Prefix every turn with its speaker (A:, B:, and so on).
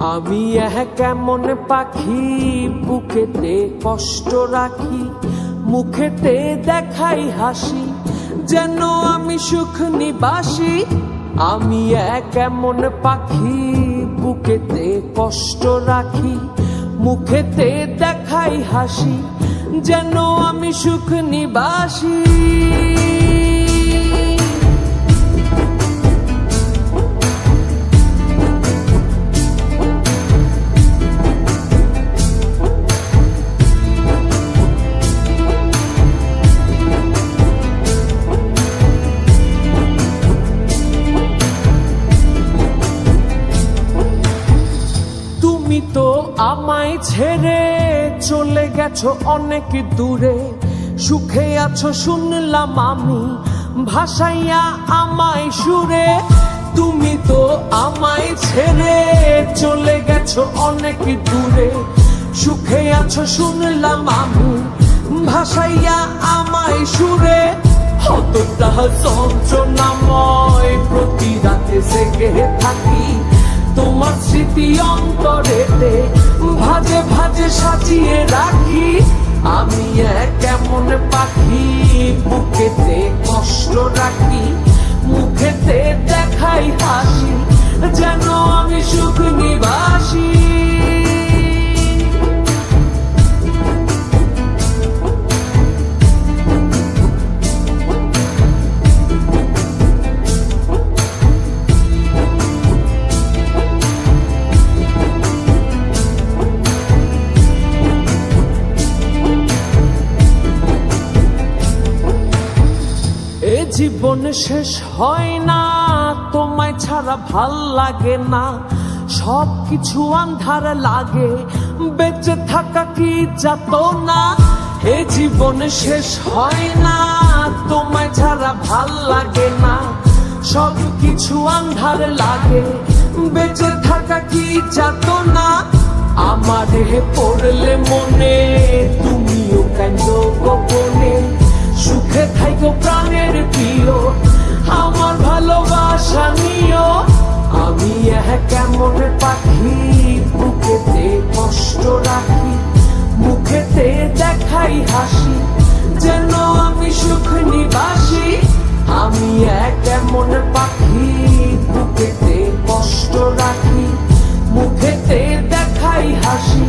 A: আমি কেমন পাখি বুকেতে কষ্ট রাখি, মুখেতে দেখাই হাসি, যেন আমি সুখ নিবাসী। আমি কেমন পাখি বুকেতে কষ্ট রাখি, মুখেতে দেখাই হাসি, যেন আমি সুখ নিবাসী। তুমি তো আমায় ছেড়ে চলে গেছো অনেক দূরে, সুখে আছো শুনলাম আমি ভাসাইয়া আমায় সুরে। তুমি তো আমায় ছেড়ে চলে গেছো অনেক দূরে, সুখে আছো শুনলাম আমি ভাসাইয়া আমায় সুরে। কতটা যন্ত্রণাময় প্রতি রাতে জেগে থাকি, তোমার স্মৃতি অন্তরেতে ভাজে ভাজে সাজিয়ে রাখি। আমি কেমন পাখি বুকেতে কষ্ট রাখি, মুখেতে দেখাই হাসি, যেন আমি সুখ নিবাসী। জীবন শেষ হয় না, তোমায় ছাড়া ভাল লাগে না, সবকিছু আন্ধার লাগে, বেঁচে থাকা কি যাতনা। এ জীবন শেষ হয় না, তোমায় ছাড়া ভাল লাগে না, সবকিছু আন্ধার লাগে, বেঁচে থাকা কি যাতনা। আমারে পড়লে মনে তুমিও কাঁদো গোপনে, সুখে থাইকো প্রাণের প্রিয়, আমার ভালোবাসা নিও। আমি কেমন পাখি বুকেতে কষ্ট রাখি, মুখেতে দেখাই হাসি, যেন আমি সুখ নিবাসী। আমি কেমন পাখি বুকেতে কষ্ট রাখি, মুখেতে দেখাই হাসি,